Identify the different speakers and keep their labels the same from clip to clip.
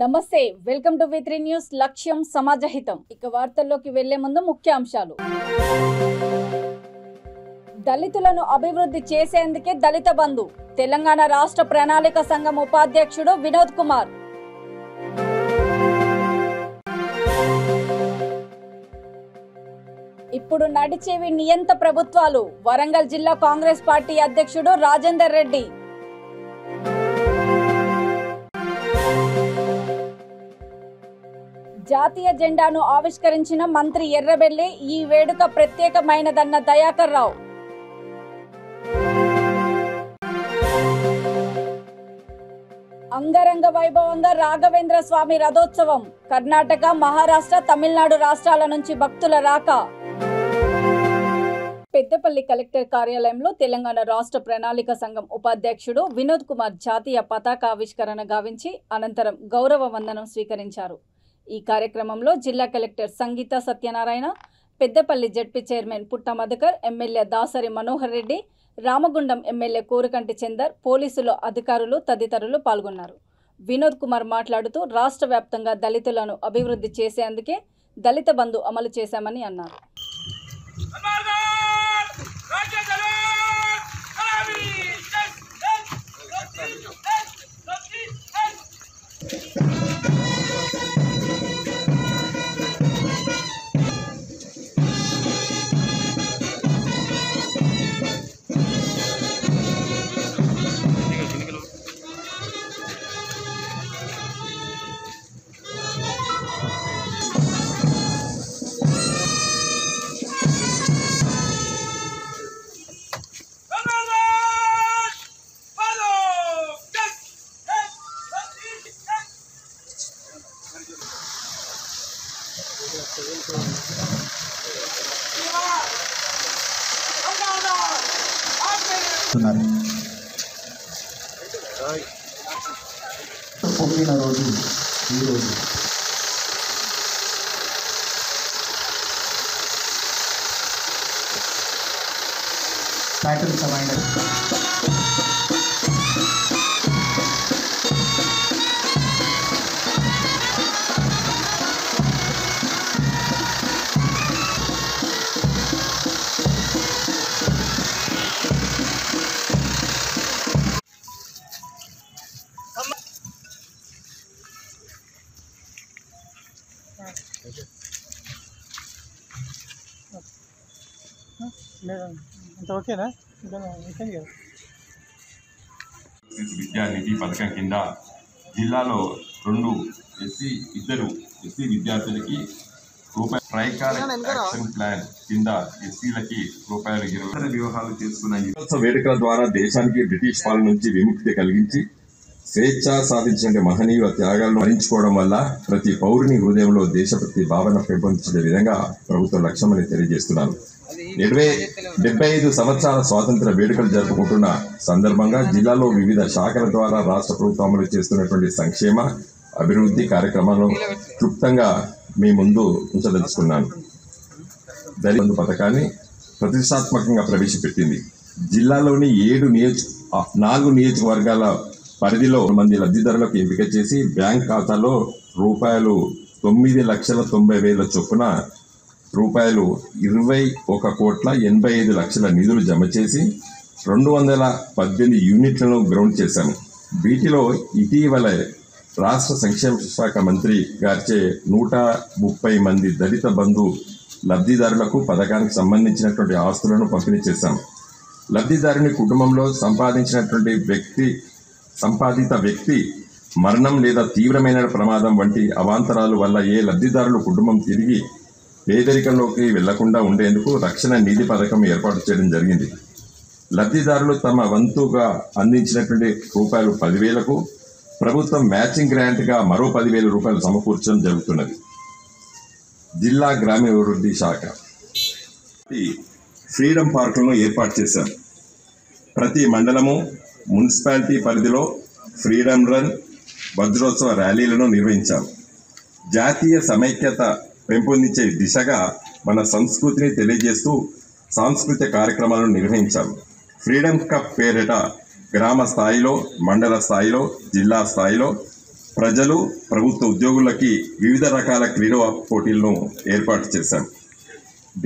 Speaker 1: నమస్తే welcome to V3 news లక్ష్యం సమాజహితం ఇక వార్తల్లోకి వెళ్లే ముందు ముఖ్యాంశాలు దళితులను అభివృద్ధి చేసేందుకే దళిత బంధు తెలంగాణ రాష్ట్ర ప్రణాళిక సంఘం ఉపాధ్యక్షుడు వినోద్ కుమార్ ఇప్పుడు నడిచేవి నియంత ప్రభుత్వాలు వరంగల్ జిల్లా కాంగ్రెస్ పార్టీ అధ్యక్షుడు రాజేందర్ రెడ్డి జాతీయ జెండాను ఆవిష్కరించిన మంత్రి ఎర్రబెల్లి ఈ వేడుక ప్రత్యేకమైనదన్న దయాకర్ రావు అంగరంగ వైభవంగా రాఘవేంద్ర స్వామి రథోత్సవం కర్ణాటక మహారాష్ట్ర తమిళనాడు రాష్ట్రాల నుంచి భక్తుల రాక పెద్దపల్లి కలెక్టర్ కార్యాలయంలో తెలంగాణ రాష్ట్ర ప్రణాళిక సంఘం ఉపాధ్యక్షుడు వినోద్ కుమార్ జాతీయ పతాక ఆవిష్కరణ గావించి అనంతరం గౌరవ వందనం స్వీకరించారు. ఈ కార్యక్రమంలో జిల్లా కలెక్టర్ సంగీత సత్యనారాయణ, పెద్దపల్లి జడ్పీ చైర్మన్ పుట్ట మధుకర్, ఎమ్మెల్యే దాసరి మనోహర్ రెడ్డి, రామగుండం ఎమ్మెల్యే కోరుకంటి చందర్, పోలీసులు అధికారులు తదితరులు పాల్గొన్నారు. వినోద్ కుమార్ మాట్లాడుతూ రాష్ట్ర వ్యాప్తంగా దళితులను అభివృద్ధి చేసేందుకే దళిత బంధు అమలు చేశామని అన్నారు.
Speaker 2: పొందిన రోజు ఈరోజు ప్యాటర్న్ సమైన
Speaker 3: ఓకేనా
Speaker 4: విద్యా నిధి పథకం కింద జిల్లాలో ఇద్దరు ఎస్సీ విద్యార్థులకి ట్రైకార్ యాక్షన్ ప్లాన్ కింద ఎస్సీలకి ₹20 వివాహాలు చేసుకున్న వేడుకల ద్వారా దేశానికి బ్రిటిష్ పాలన నుంచి విముక్తి కలిగించి స్వేచ్ఛ సాధించిన మహనీయుల త్యాగాలను స్మరించుకోవడం వల్ల ప్రతి పౌరుని హృదయంలో దేశభక్తి భావన పెంపొందించే విధంగా ప్రభుత్వ లక్ష్యమని తెలియజేస్తున్నాను. 75 సంవత్సరాల స్వాతంత్ర వేడుకలు జరుపుకుంటున్న సందర్భంగా జిల్లాలో వివిధ శాఖల ద్వారా రాష్ట్ర ప్రభుత్వం అమలు చేస్తున్నటువంటి సంక్షేమ అభివృద్ధి కార్యక్రమాలను క్లుప్తంగా మీ ముందు ఉంచదలుచుకున్నాను. దళిత బంధు పథకాన్ని ప్రతిష్టాత్మకంగా ప్రవేశపెట్టింది. జిల్లాలోని 4 నియోజకవర్గాల పరిధిలో మంది లబ్ధిదారులకు ఎంపిక చేసి బ్యాంక్ ఖాతాలో ₹9,90,00,000 చొప్పున ₹21,85,00,000 నిధులు జమ చేసి 218 యూనిట్లను గ్రౌండ్ చేశాము. వీటిలో ఇటీవల రాష్ట్ర సంక్షేమ శాఖ మంత్రి గారిచే 130 మంది దళిత బంధు లబ్ధిదారులకు పథకానికి సంబంధించినటువంటి ఆస్తులను పంపిణీ చేశాం. లబ్ధిదారుని కుటుంబంలో సంపాదిత వ్యక్తి మరణం లేదా తీవ్రమైన ప్రమాదం వంటి అవాంతరాలు వల్ల ఏ లబ్ధిదారులు కుటుంబం తిరిగి పేదరికంలోకి వెళ్లకుండా ఉండేందుకు రక్షణ నిధి పథకం ఏర్పాటు చేయడం జరిగింది. లబ్ధిదారులు తమ వంతుగా అందించినటువంటి ₹10,000కు ప్రభుత్వం మ్యాచింగ్ గ్రాంట్గా మరో ₹10,000 సమకూర్చడం జరుగుతున్నది. జిల్లా గ్రామీణాభివృద్ధి శాఖ ఫ్రీడమ్ పార్కులను ఏర్పాటు చేశాం. ప్రతి మండలము మున్సిపాలిటీ పరిధిలో ఫ్రీడమ్ రన్, వజ్రోత్సవ ర్యాలీలను నిర్వహించాం. జాతీయ సమైక్యత పెంపొందించే దిశగా మన సంస్కృతిని తెలియజేస్తూ సాంస్కృతిక కార్యక్రమాలను నిర్వహించాం. ఫ్రీడమ్ కప్ పేరిట గ్రామ స్థాయిలో, మండల స్థాయిలో, జిల్లా స్థాయిలో ప్రజలు, ప్రభుత్వ ఉద్యోగులకి వివిధ రకాల క్రీడా పోటీలను ఏర్పాటు చేశాం.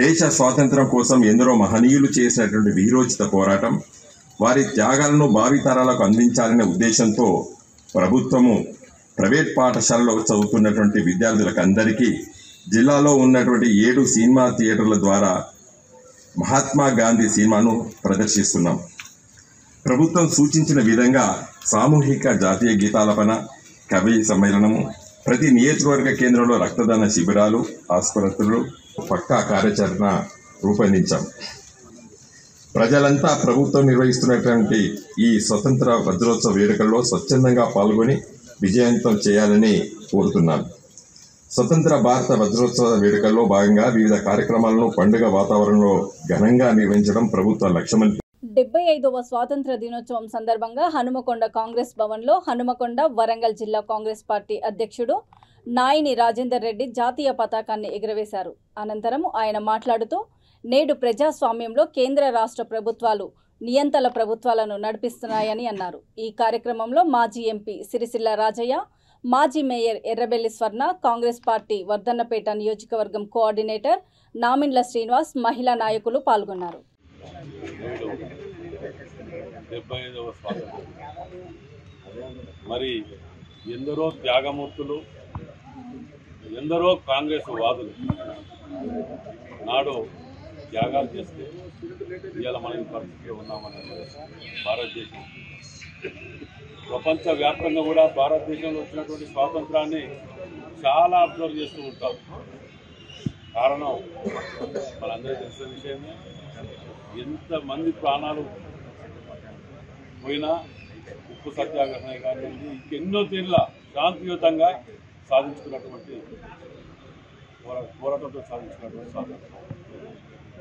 Speaker 4: దేశ స్వాతంత్ర్యం కోసం ఎందరో మహనీయులు చేసినటువంటి వీరోచిత పోరాటం, వారి త్యాగాలను భావితరాలకు అందించాలనే ఉద్దేశంతో ప్రభుత్వము ప్రైవేట్ పాఠశాలలో చదువుతున్నటువంటి విద్యార్థులకు అందరికీ జిల్లాలో ఉన్నటువంటి 7 సినిమా థియేటర్ల ద్వారా మహాత్మా గాంధీ సినిమాను ప్రదర్శిస్తున్నాం. ప్రభుత్వం సూచించిన విధంగా సామూహిక జాతీయ గీతాలపన, కవి సమ్మేళనము, ప్రతి నియోజకవర్గ కేంద్రంలో రక్తదాన శిబిరాలు, ఆసుపత్రులు, పక్కా కార్యాచరణ రూపొందించాం. ప్రజలంతా ప్రభుత్వం నిర్వహిస్తున్నటువంటి ఈ స్వతంత్ర వజ్రోత్సవ వేడుకల్లో స్వచ్ఛందంగా పాల్గొని విజయవంతం చేయాలని కోరుతున్నాను. స్వతంత్ర భారత వజ్రోత్సవ వేడుకల్లో భాగంగా వివిధ కార్యక్రమాలను పండుగ వాతావరణంలో ఘనంగా నిర్వహించడం ప్రభుత్వ లక్ష్యమని
Speaker 1: 75వ స్వాతంత్ర దినోత్సవం సందర్భంగా హనుమకొండ కాంగ్రెస్ భవన్లో హనుమకొండ, వరంగల్ జిల్లా కాంగ్రెస్ పార్టీ అధ్యక్షుడు నాయిని రాజేందర్ రెడ్డి జాతీయ పతాకాన్ని ఎగురవేశారు. అనంతరం ఆయన మాట్లాడుతూ, నేడు ప్రజాస్వామ్యంలో కేంద్ర రాష్ట్ర ప్రభుత్వాలు నియంతల ప్రభుత్వాలను నడిపిస్తున్నాయని అన్నారు. ఈ కార్యక్రమంలో మాజీ ఎంపీ సిరిసిల్ల రాజయ్య, మాజీ మేయర్ ఎర్రబెల్లి స్వర్ణ, కాంగ్రెస్ పార్టీ వర్ధన్నపేట నియోజకవర్గం కోఆర్డినేటర్ నామిండ్ల శ్రీనివాస్, మహిళా నాయకులు పాల్గొన్నారు.
Speaker 3: 75వ స్వాతంత్రం మరి ఎందరో త్యాగమూర్తులు, ఎందరో కాంగ్రెస్ వాదులు నాడు త్యాగాలు చేస్తే ఇవాళ మనం పరిస్థితిలో ఉన్నామని భారతదేశం ప్రపంచవ్యాప్తంగా కూడా భారతదేశంలో వచ్చినటువంటి స్వాతంత్రాన్ని చాలా అబ్జర్వ్ చేస్తూ ఉంటాం. కారణం మనందరికీ తెలిసిన విషయమే, ఎంతమంది ప్రాణాలు పోయినా ఉప్పు సత్యాగ్రహమే కానివ్వండి, ఇంకెన్నో తీరుల శాంతియుతంగా సాధించుకున్నటువంటి పోరాటంతో సాధించుకున్నటువంటి స్వాతంత్రం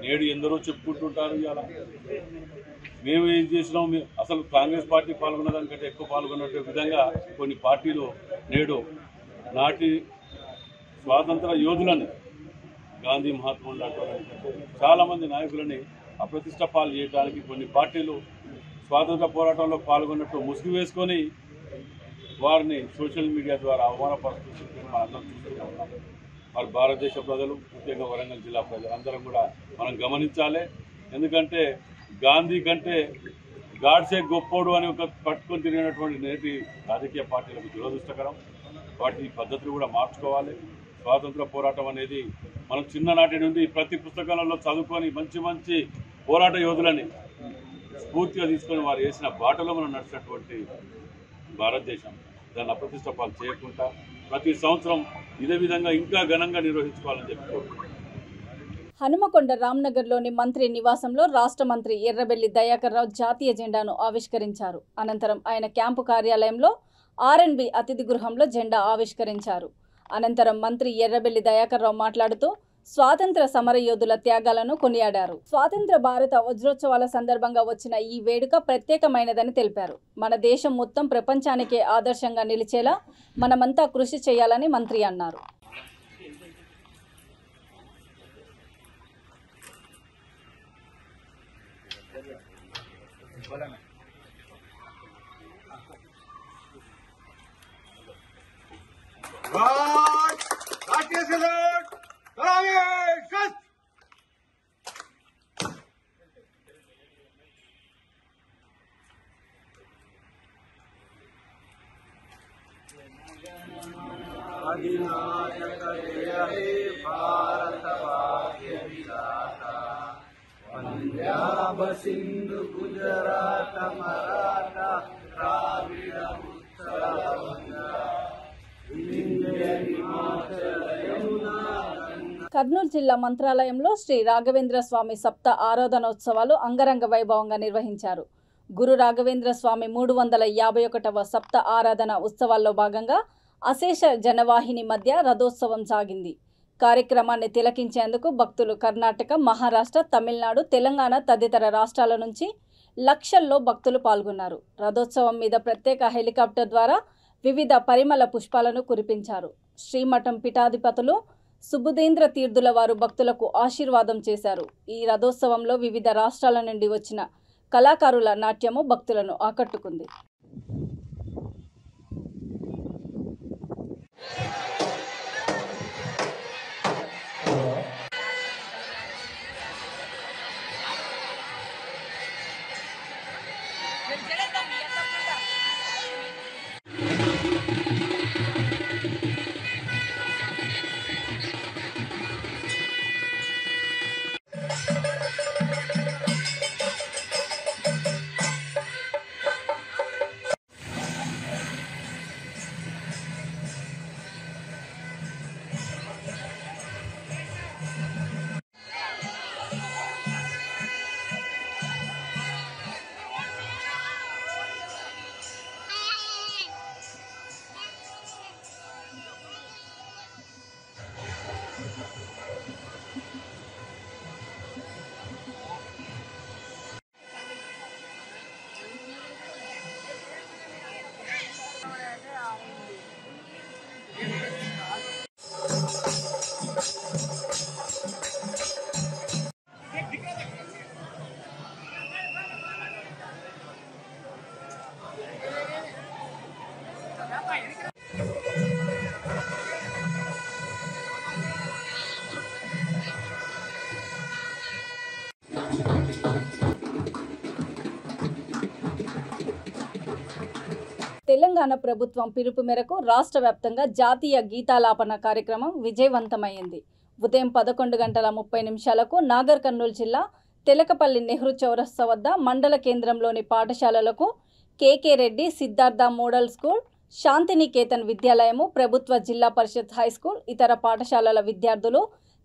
Speaker 3: నేడు ఎందరో చెప్పుకుంటుంటారు. ఇవాళ మేము ఏం చేసినాం, అసలు కాంగ్రెస్ పార్టీ పాల్గొన్న దానికంటే ఎక్కువ పాల్గొన్న విధంగా కొన్ని పార్టీలు నేడు నాటి స్వాతంత్ర యోధులని, గాంధీ మహాత్ములు లాంటి చాలామంది నాయకులని అప్రతిష్ట పాలు చేయడానికి కొన్ని పార్టీలు స్వాతంత్ర పోరాటంలో పాల్గొన్నట్టు ముసుగు వేసుకొని వారిని సోషల్ మీడియా ద్వారా అవమానపరుస్తుంటే మనం అందరం చూస్తూనే ఉన్నాం. మరి భారతదేశ ప్రజలు, ముఖ్యంగా వరంగల్ జిల్లా ప్రజలు అందరం కూడా మనం గమనించాలి. ఎందుకంటే గాంధీ కంటే గాడ్సే గొప్పోడు అని ఒక పట్టుకొని తిరిగినటువంటి నేటి రాజకీయ పార్టీలకు దురదృష్టకరం. వాటి పద్ధతులు కూడా మార్చుకోవాలి. స్వాతంత్ర పోరాటం అనేది మనం చిన్ననాటి నుండి ప్రతి పుస్తకాలలో చదువుకొని మంచి మంచి పోరాట యోధులని స్ఫూర్తిగా తీసుకొని వారు వేసిన బాటలో మనం నడిచినటువంటి భారతదేశం దాన్ని అప్రతిష్ట పాలు చేయకుండా ప్రతి సంవత్సరం ఇదే విధంగా ఇంకా ఘనంగా నిర్వహించుకోవాలని చెప్పుకోవాలి.
Speaker 1: హనుమకొండ రామ్నగర్లోని మంత్రి నివాసంలో రాష్ట్ర మంత్రి ఎర్రబెల్లి దయాకర్ రావు జాతీయ జెండాను ఆవిష్కరించారు. అనంతరం ఆయన క్యాంపు కార్యాలయంలో R&B అతిథి గృహంలో జెండా ఆవిష్కరించారు. అనంతరం మంత్రి ఎర్రబెల్లి దయాకర్ రావు మాట్లాడుతూ స్వాతంత్ర సమరయోధుల త్యాగాలను కొనియాడారు. స్వాతంత్ర భారత వజ్రోత్సవాల సందర్భంగా వచ్చిన ఈ వేడుక ప్రత్యేకమైనదని తెలిపారు. మన దేశం మొత్తం ప్రపంచానికే ఆదర్శంగా నిలిచేలా మనమంతా కృషి చేయాలని మంత్రి అన్నారు.
Speaker 5: अधिनायक जय हे भारत भाग्य विधाता पंजाब सिंधु गुजरात मराठा द्राविड़ उत्कल गंगा विंध्य हिमाचल यमुना.
Speaker 1: కర్నూలు జిల్లా మంత్రాలయంలో శ్రీ రాఘవేంద్ర స్వామి సప్త ఆరాధనోత్సవాలు అంగరంగ వైభవంగా నిర్వహించారు. గురు రాఘవేంద్ర స్వామి 351వ సప్త ఆరాధన ఉత్సవాల్లో భాగంగా అశేష జనవాహిని మధ్య రథోత్సవం సాగింది. కార్యక్రమాన్ని తిలకించేందుకు భక్తులు కర్ణాటక, మహారాష్ట్ర, తమిళనాడు, తెలంగాణ తదితర రాష్ట్రాల నుంచి లక్షల్లో భక్తులు పాల్గొన్నారు. రథోత్సవం మీద ప్రత్యేక హెలికాప్టర్ ద్వారా వివిధ పరిమళ పుష్పాలను కురిపించారు. శ్రీమఠం పీఠాధిపతులు సుబుధేంద్ర తీర్థుల వారు భక్తులకు ఆశీర్వాదం చేశారు. ఈ రథోత్సవంలో వివిధ రాష్ట్రాల నుండి వచ్చిన కళాకారుల నాట్యము భక్తులను ఆకట్టుకుంది. తెలంగాణ ప్రభుత్వం పిలుపు మేరకు రాష్ట్ర వ్యాప్తంగా జాతీయ గీతాలాపన కార్యక్రమం విజయవంతమైంది. ఉదయం 11:30 నాగర్ కర్నూలు జిల్లా తెలకపల్లి నెహ్రూ చౌరస్తా వద్ద మండల కేంద్రంలోని పాఠశాలలకు కేకే రెడ్డి సిద్ధార్థ మోడల్ స్కూల్, శాంతినికేతన్ విద్యాలయము, ప్రభుత్వ జిల్లా పరిషత్ హైస్కూల్, ఇతర పాఠశాలల విద్యార్థులు,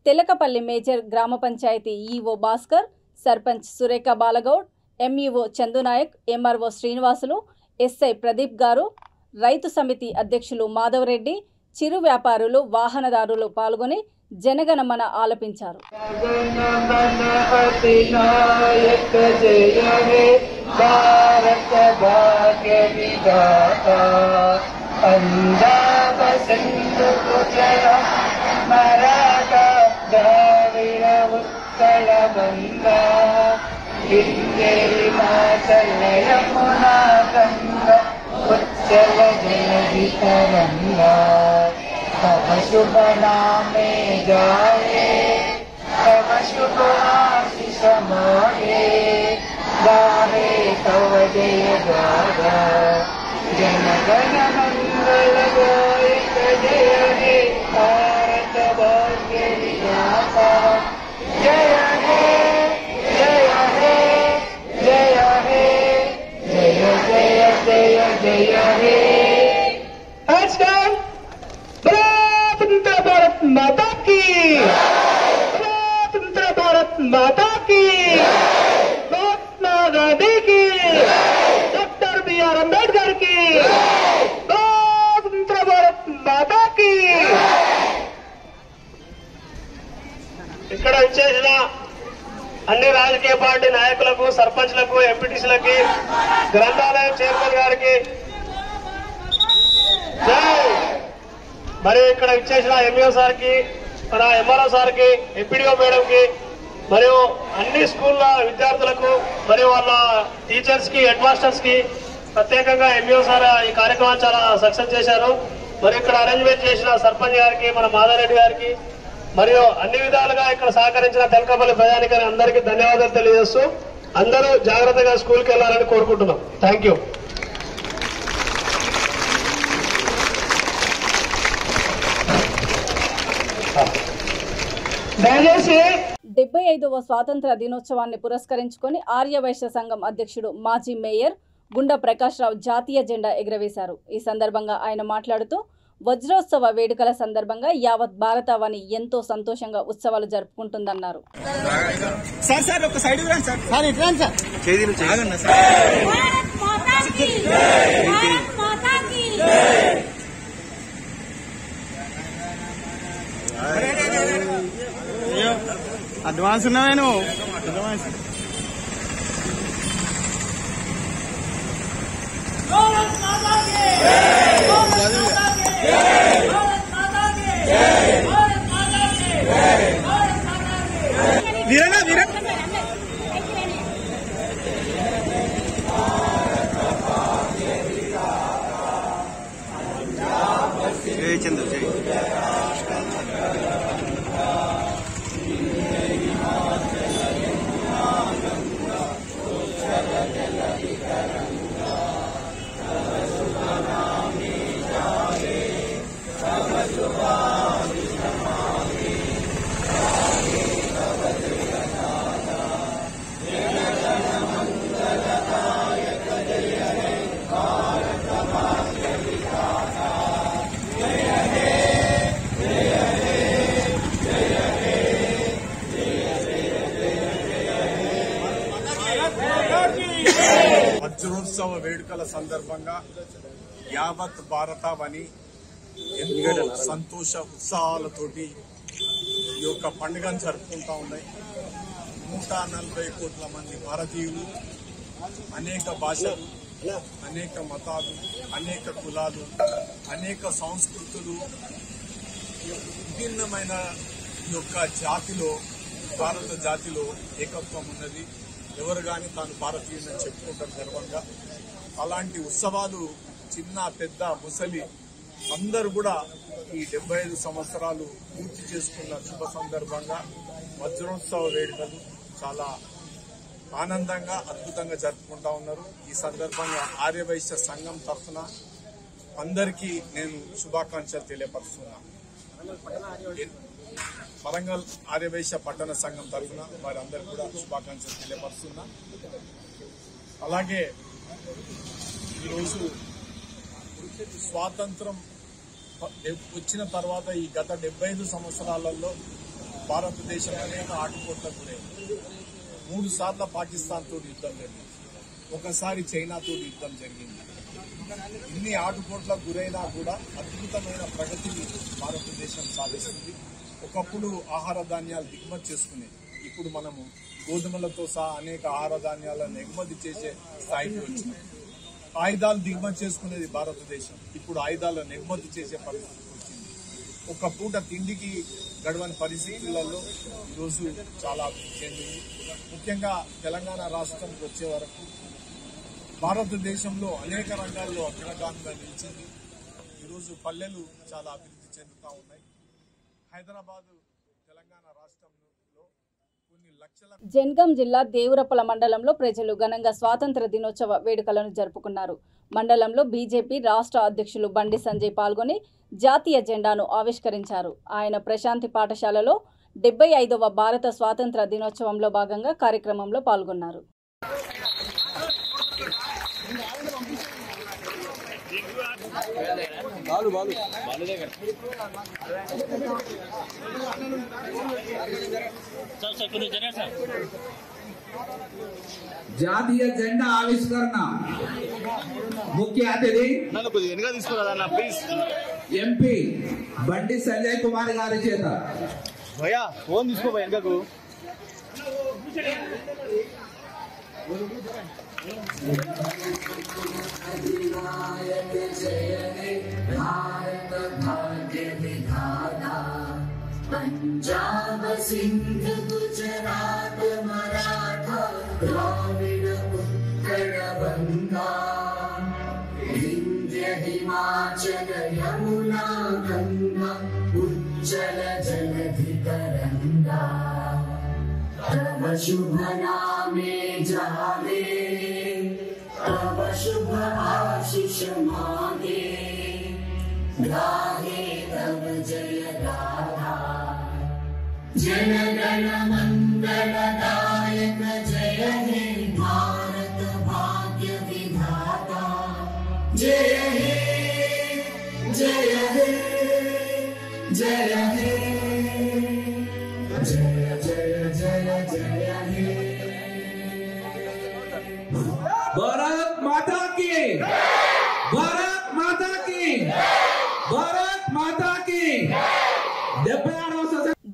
Speaker 1: తెలకపల్లి మేజర్ గ్రామ panchayat EO Bhaskar, sarpanch Surekha Balagoud, MEO Chandunayak, MRO Srinivasulu, SI Pradeep గారు, రైతు సమితి అధ్యక్షులు మాధవరెడ్డి, చిరు వ్యాపారులు, వాహనదారులు పాల్గొని జనగణమన ఆలపించారు.
Speaker 5: యమునా గంగా ఉచ్చల జలధి తరంగా तब शुभ नामे जाए तब शुभ आशीष मोहे गाहे तव जय गागा जन गण मंगल गायक जय हे भारत भाग्य विधाता जय हे जय हे जय हे जय जय जय जय हे भारत माता की स्वतंत्र भारत माता की महात्मा गांधी की डॉक्टर BR अम्बेडकर की स्वतंत्र भारत माता की ఇక్కడ వచ్చేసిన అన్ని రాజకీయ పార్టీ నాయకులకు, సర్పంచ్లకు, ఎంపీటీసీలకి, గ్రంథాలయం చైర్మన్ గారికి జై. మరియు ఇక్కడ ఇచ్చేసిన ఎంఈఓ సార్కి, మన ఎంఆర్ఓ సార్కి, ఎంపీడీఓ మేడంకి, మరియు అన్ని స్కూళ్ళ విద్యార్థులకు మరియు వాళ్ళ టీచర్స్కి, హెడ్ మాస్టర్స్కి ప్రత్యేకంగా ఎంఈఓ సార్ ఈ కార్యక్రమాన్ని చాలా సక్సెస్ చేశారు. మరి ఇక్కడ అరేంజ్మెంట్ చేసిన సర్పంచ్ గారికి, మన మాధవరెడ్డి గారికి, మరియు అన్ని విధాలుగా ఇక్కడ సహకరించిన తెలకపల్లి ప్రజానికానికి అందరికీ ధన్యవాదాలు తెలియజేస్తూ అందరూ జాగ్రత్తగా స్కూల్కి వెళ్ళాలని కోరుకుంటున్నాం. Thank you. దయచేసి
Speaker 1: 75వ స్వాతంత్ర దినోత్సవాన్ని పురస్కరించుకొని ఆర్యవైశ్య సంఘం అధ్యక్షుడు మాజీ మేయర్ గుండా ప్రకాశ్రావు జాతీయ జెండా ఎగురవేశారు. ఈ సందర్భంగా ఆయన మాట్లాడుతూ వజ్రోత్సవ వేడుకల సందర్భంగా యావత్ భారతావని ఎంతో సంతోషంగా ఉత్సవాలు జరుపుకుంటుందన్నారు.
Speaker 6: అడ్వాన్స్ ఉన్నావే నువ్వు అడ్వాన్స్ చంద్ర వజ్రోత్సవ వేడుకల సందర్భంగా యావత్ భారతావని ఎంతో సంతోష ఉత్సాహాలతోటి ఈ యొక్క పండుగను జరుపుకుంటా ఉన్నాయి. 140 కోట్ల మంది భారతీయులు, అనేక భాషలు, అనేక మతాలు, అనేక కులాలు, అనేక సంస్కృతులు, విభిన్నమైన యొక్క జాతిలో, భారత జాతిలో ఏకత్వం ఉన్నది. ఎవరు కానీ తాను భారతీయులని చెప్పుకుంటారు గర్వంగా. అలాంటి ఉత్సవాలు చిన్న పెద్ద ముసలి అందరూ కూడా ఈ 75 సంవత్సరాలు పూర్తి చేసుకున్న శుభ సందర్భంగా వజ్రోత్సవ వేడుకలు చాలా ఆనందంగా అద్భుతంగా జరుపుకుంటా ఉన్నారు. ఈ సందర్భంగా ఆర్యవైశ్య సంఘం తరఫున అందరికీ నేను శుభాకాంక్షలు తెలియపరుస్తున్నా. వరంగల్ ఆర్యవైశ్య పట్టణ సంఘం తరఫున వారందరికీ కూడా శుభాకాంక్షలు తెలియపరుస్తున్నా. అలాగే ఈరోజు స్వాతంత్రం వచ్చిన తర్వాత ఈ గత 75 సంవత్సరాలలో భారతదేశం అనేక ఆటుపోట్లకు గురైంది. 3 సార్లు పాకిస్తాన్తో యుద్ధం జరిగింది, ఒకసారి చైనాతో యుద్ధం జరిగింది. ఇన్ని ఆటుపోట్లకు గురైనా కూడా అద్భుతమైన ప్రగతిని భారతదేశం సాధిస్తుంది. ఒకప్పుడు ఆహార ధాన్యాలు దిగుమతి చేసుకునేది, ఇప్పుడు మనము గోధుమలతో సహా అనేక ఆహార ధాన్యాలను ఎగుమతి చేసే స్థాయికి వచ్చింది. ఆయుధాలు దిగుమతి చేసుకునేది భారతదేశం, ఇప్పుడు ఆయుధాలను ఎగుమతి చేసే పరిస్థితికి వచ్చింది. ఒక పూట తిండికి గడవని పరిస్థితులలో ఈరోజు చాలా అభివృద్ధి చెందింది. ముఖ్యంగా తెలంగాణ రాష్ట్రంకి వచ్చే వరకు భారతదేశంలో అనేక రంగాల్లో అగ్రగామిగా నిలిచింది. ఈరోజు పల్లెలు చాలా అభివృద్ధి చెందుతూ ఉన్నాయి. హైదరాబాదు తెలంగాణ రాష్ట్రంలో కొన్ని లక్షల
Speaker 1: జనగాం జిల్లా దేవరపల మండలంలో ప్రజలు ఘనంగా స్వాతంత్ర దినోత్సవ వేడుకలను జరుపుకున్నారు. మండలంలో బీజేపీ రాష్ట్ర అధ్యక్షులు బండి సంజయ్ పాల్గొని జాతీయ జెండాను ఆవిష్కరించారు. ఆయన ప్రశాంతి పాఠశాలలో 75వ భారత స్వాతంత్ర దినోత్సవంలో భాగంగా కార్యక్రమంలో పాల్గొన్నారు.
Speaker 7: జాతీయ జెండా ఆవిష్కరణ ముఖ్య అతిథి ఎంపీ బండి సంజయ్ కుమార్ గారి చేత.
Speaker 5: ఫోన్ తీసుకో వెనకకు.
Speaker 8: पंजाब सिंध गुजरात मराठा द्राविड उत्कल गंगा विंध्य हिमाचल यमुना गंगा उज्जल जलधि तरंगा तव शुभ नामे जागे तव शुभ आशीष मांगे गाहे तव जय गाथा जन गण मंगल दायक जय हे भारत भाग्य विधाता जय हे जय हे जय हे जय जय जय जय हे।
Speaker 7: भारत माता की, भारत माता की, भारत माता की।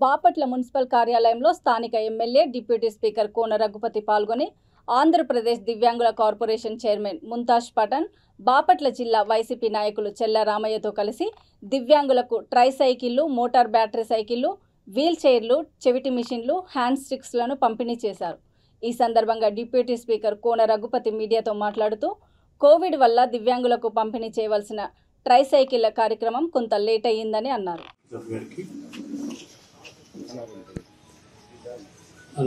Speaker 1: బాపట్ల మున్సిపల్ కార్యాలయంలో స్థానిక ఎమ్మెల్యే డిప్యూటీ స్పీకర్ కోన రఘుపతి పాల్గొని ఆంధ్రప్రదేశ్ దివ్యాంగుల కార్పొరేషన్ చైర్మన్ ముంతాజ్ పఠాన్, బాపట్ల జిల్లా వైసీపీ నాయకులు చెల్ల రామయ్యతో కలిసి దివ్యాంగులకు ట్రై సైకిళ్లు, మోటార్ బ్యాటరీ సైకిళ్లు, వీల్ చైర్లు, చెవిటి మిషన్లు, హ్యాండ్ స్టిక్స్లను పంపిణీ చేశారు. ఈ సందర్భంగా డిప్యూటీ స్పీకర్ కోన రఘుపతి మీడియాతో మాట్లాడుతూ కోవిడ్ వల్ల దివ్యాంగులకు పంపిణీ చేయవలసిన ట్రై సైకిళ్ల కార్యక్రమం కొంత లేట్ అయ్యిందని అన్నారు.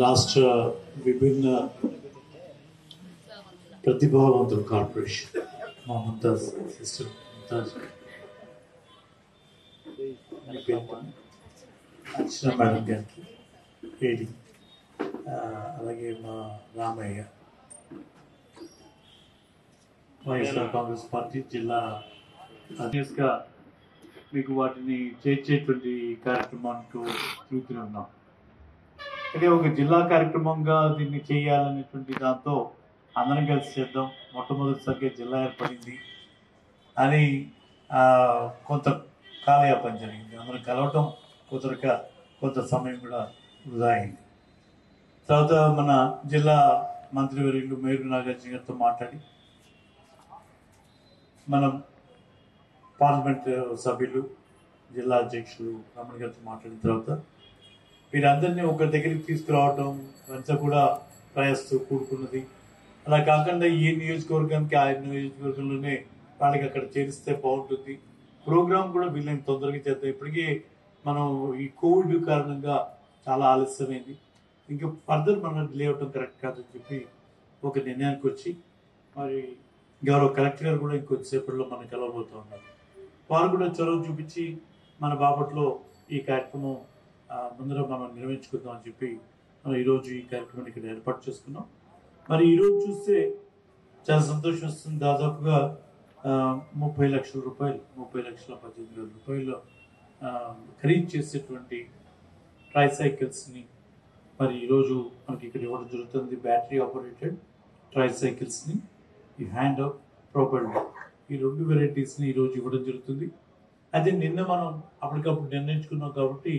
Speaker 2: రాష్ట్ర విభిన్న ప్రతిభావంతుల కార్పొరేషన్ మా ముంతాజ్ సిస్టర్ ముంతాజ్ అర్చన మేడం గారికి, ఏడి, అలాగే మా రామయ్య, వైఎస్ఆర్ కాంగ్రెస్ పార్టీ జిల్లా అధ్యక్షుడిగా మీకు వాటిని చేర్చేటువంటి కార్యక్రమానికి చూస్తూనే ఉన్నాం. అంటే ఒక జిల్లా కార్యక్రమంగా దీన్ని చేయాలనేటువంటి దాంతో అందరం కలిసి చేద్దాం, మొట్టమొదటిసారిగా జిల్లా ఏర్పడింది అని కొంత కాలయాపన జరిగింది. అందరం కలవటం కుదరక కొంత సమయం కూడా వృధా అయింది. తర్వాత మన జిల్లా మంత్రివర్యులు మేరు నాగార్జున గారితో మాట్లాడి మనం పార్లమెంట్ సభ్యులు, జిల్లా అధ్యక్షులు రమణ గారితో మాట్లాడిన తర్వాత వీరందరినీ ఒక దగ్గరికి తీసుకురావడం అంతా కూడా ప్రయాసతో కూడుకున్నది. అలా కాకుండా ఈ నియోజకవర్గానికి ఆ నియోజకవర్గంలోనే వాళ్ళకి అక్కడ చేరిస్తే బాగుంటుంది. ప్రోగ్రామ్ కూడా వీళ్ళని తొందరగా చేద్దాం. ఇప్పటికీ మనం ఈ కోవిడ్ కారణంగా చాలా ఆలస్యమైంది, ఇంకా ఫర్దర్ మనం డిలే అవ్వడం కరెక్ట్ కాదని చెప్పి ఒక నిర్ణయానికి వచ్చి మరి గౌరవ కలెక్టర్ గారు కూడా ఇంకొద్దిసేపట్లో మనం కలవబోతూ ఉన్నారు. వారు కూడా చొరవ చూపించి మన బాపట్లో ఈ కార్యక్రమం ముందర మనం నిర్వహించుకుందాం అని చెప్పి మనం ఈరోజు ఈ కార్యక్రమాన్ని ఇక్కడ ఏర్పాటు చేసుకున్నాం. మరి ఈరోజు చూస్తే చాలా సంతోషం వస్తుంది. దాదాపుగా 30 లక్షల రూపాయలు 30,18,000 ఖరీదు చేసేటువంటి ట్రైసైకిల్స్ని మరి ఈరోజు మనకి ఇక్కడ ఇవ్వడం జరుగుతుంది. బ్యాటరీ ఆపరేటెడ్ ట్రైసైకిల్స్ని, ఈ హ్యాండ్ ఆఫ్ ప్రొపెల్డ్, ఈ 2 వెరైటీస్ని ఈరోజు ఇవ్వడం జరుగుతుంది. అయితే నిన్న మనం అప్పటికప్పుడు నిర్ణయించుకున్నాం కాబట్టి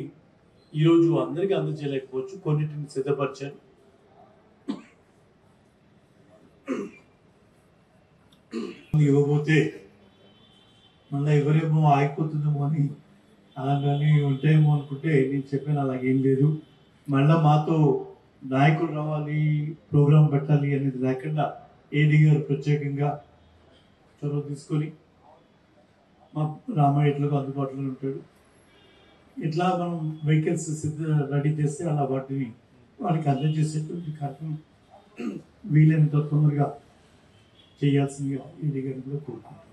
Speaker 2: ఈరోజు అందరికీ అందజేయలేకపోవచ్చు, కొన్నిటిని సిద్ధపరిచారు. ఇవ్వబోతే మళ్ళీ ఎవరేమో ఆగిపోతుందేమో అని అలాగని ఉంటాయేమో అనుకుంటే నేను చెప్పాను అలాగేం లేదు. మళ్ళీ మాతో నాయకులు రావాలి, ప్రోగ్రాం పెట్టాలి అనేది లేకుండా ఏడీ గారు ప్రత్యేకంగా చొరవ తీసుకొని మా రామయ్యట్లకు అందుబాటులో ఉంటాడు. ఇట్లా మనం వెహికల్స్ రెడీ చేస్తే అలా వాటిని వాళ్ళకి అందజేసేటువంటి కార్యక్రమం వీలైనంత తొందరగా చేయాల్సిందిగా ఏడీ గారిని కూడా కోరుకుంటున్నాను.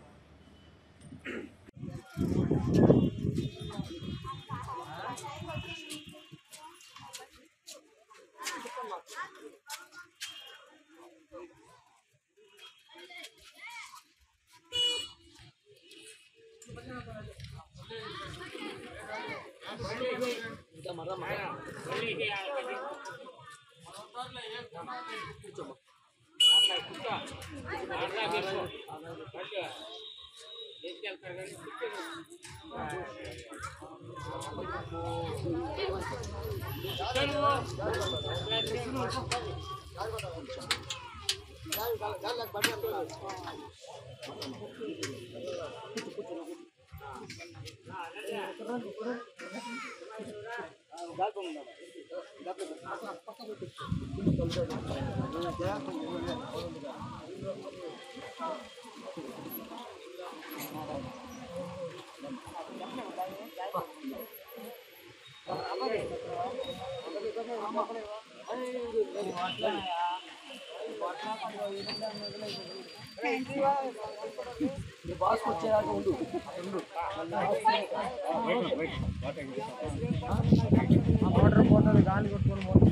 Speaker 9: గాలి కొట్టుకొని పోతాం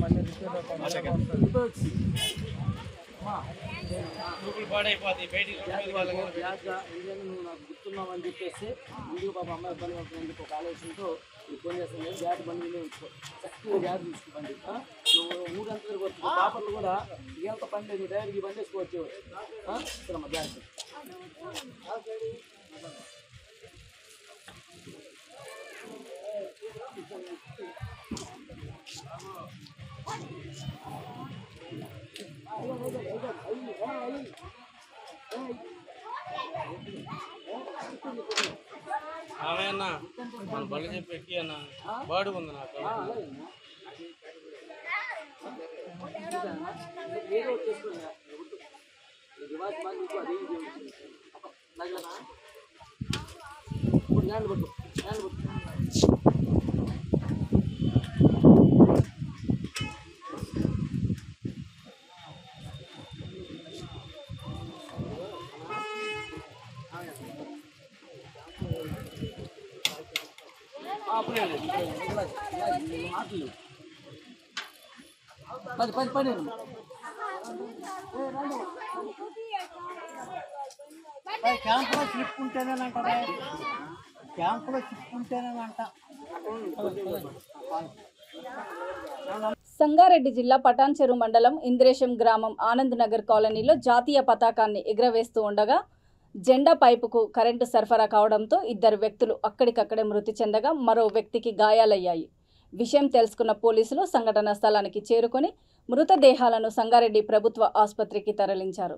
Speaker 9: మళ్ళీ పాడైపోతాయి బయటికి నువ్వు నాకు గుర్తున్నావు అని చెప్పేసి ఇందుకు పాప అమ్మాయి ఇబ్బంది పడుతుంది ఒక ఆలోచనతో ఫోన్ చేస్తాను. గ్యాస్ బండి ఉంచుకో, చక్కగా గ్యాస్ తీసుకోండి. నువ్వు ఊరంతా వచ్చు పాపలు కూడా ఎంత పని లేదు, డైరెక్ట్ ఈ బండి వేసుకోవచ్చు. ఇక్కడ మా గ్యాస్
Speaker 10: అన్నా మన బళ్ళు చెప్పి ఎక్కి అన్న బాడుగుంది నాకు.
Speaker 9: క్యాంపులో చిప్పుకుంటేనేనంట, క్యాంపులో చిప్పుకుంటేనేనంట.
Speaker 1: సంగారెడ్డి జిల్లా పటాన్చెరు మండలం ఇంద్రేశం గ్రామం ఆనంద్ నగర్ కాలనీలో జాతీయ పతాకాన్ని ఎగురవేస్తూ ఉండగా జెండా పైపుకు కరెంటు సరఫరా కావడంతో 2 వ్యక్తులు అక్కడికక్కడే మృతి చెందగా మరో వ్యక్తికి గాయాలయ్యాయి. విషయం తెలుసుకున్న పోలీసులు సంఘటనా స్థలానికి చేరుకొని మృతదేహాలను సంగారెడ్డి ప్రభుత్వ ఆసుపత్రికి తరలించారు.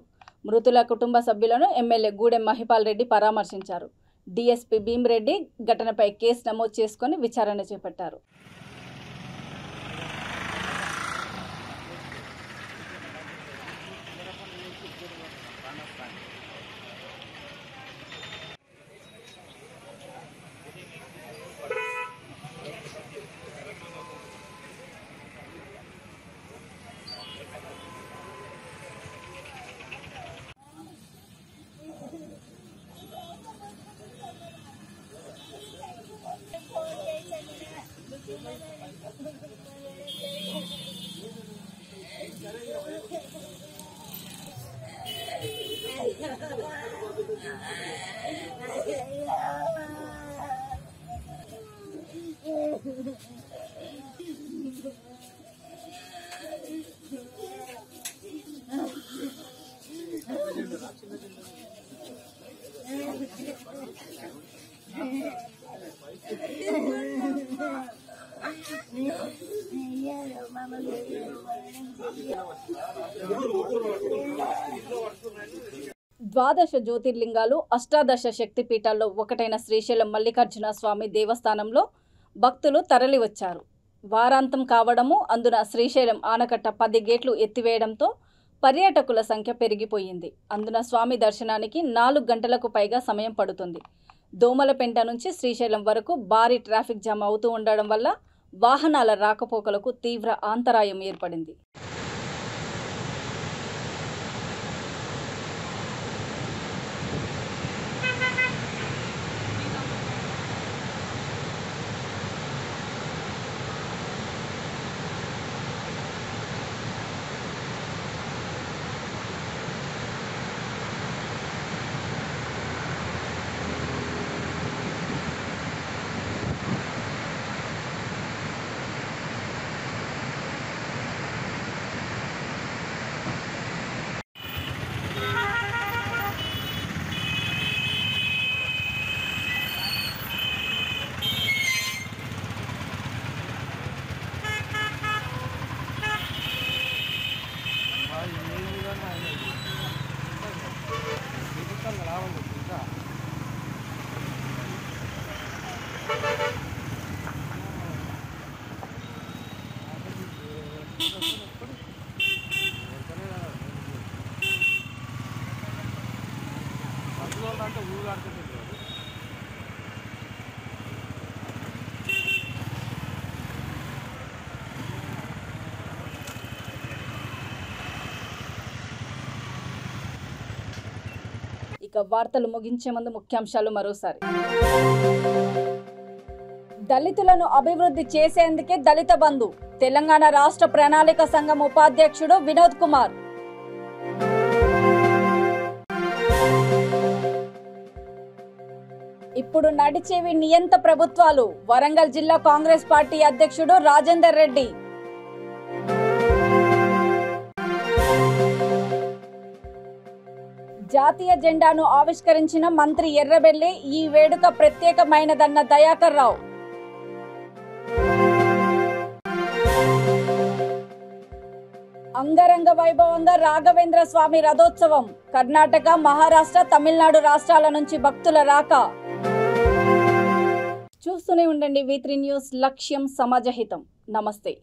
Speaker 1: మృతుల కుటుంబ సభ్యులను ఎమ్మెల్యే గూడెం మహిపాల్ రెడ్డి పరామర్శించారు. డీఎస్పీ భీమిరెడ్డి ఘటనపై కేసు నమోదు చేసుకుని విచారణ చేపట్టారు. ద్వాదశ జ్యోతిర్లింగాలు అష్టాదశ శక్తిపీఠాల్లో ఒకటైన శ్రీశైలం మల్లికార్జున స్వామి దేవస్థానంలో భక్తులు తరలివచ్చారు. వారాంతం కావడము, అందున శ్రీశైలం ఆనకట్ట 10 గేట్లు ఎత్తివేయడంతో పర్యాటకుల సంఖ్య పెరిగిపోయింది. అందున స్వామి దర్శనానికి 4 గంటలకు పైగా సమయం పడుతుంది. దోమలపెంట నుంచి శ్రీశైలం వరకు భారీ ట్రాఫిక్ జామ్ అవుతూ ఉండడం వల్ల వాహనాల రాకపోకలకు తీవ్ర అంతరాయం ఏర్పడింది. ఇక వార్తలు ముగించే ముందు ముఖ్యాంశాలు మరోసారి. దళితులను అభివృద్ధి చేసేందుకే దళిత బంధు, తెలంగాణ రాష్ట్ర ప్రణాళిక సంఘం ఉపాధ్యక్షుడు వినోద్ కుమార్. ఇప్పుడు నడిచేవి నియంత ప్రభుత్వాలు, వరంగల్ జిల్లా కాంగ్రెస్ పార్టీ అధ్యక్షుడు రాజేందర్ రెడ్డి. జాతీయ జెండాను ఆవిష్కరించిన మంత్రి ఎర్రబెల్లి, ఈ వేడుక ప్రత్యేకమైనదన్న దయాకర్ రావు. అంగరంగ వైభవంగా రాఘవేంద్ర స్వామి రథోత్సవం, కర్ణాటక, మహారాష్ట్ర, తమిళనాడు రాష్ట్రాల నుంచి భక్తుల రాక. చూస్తూనే ఉండండి V3 న్యూస్, లక్ష్యం సమాజహితం. నమస్తే.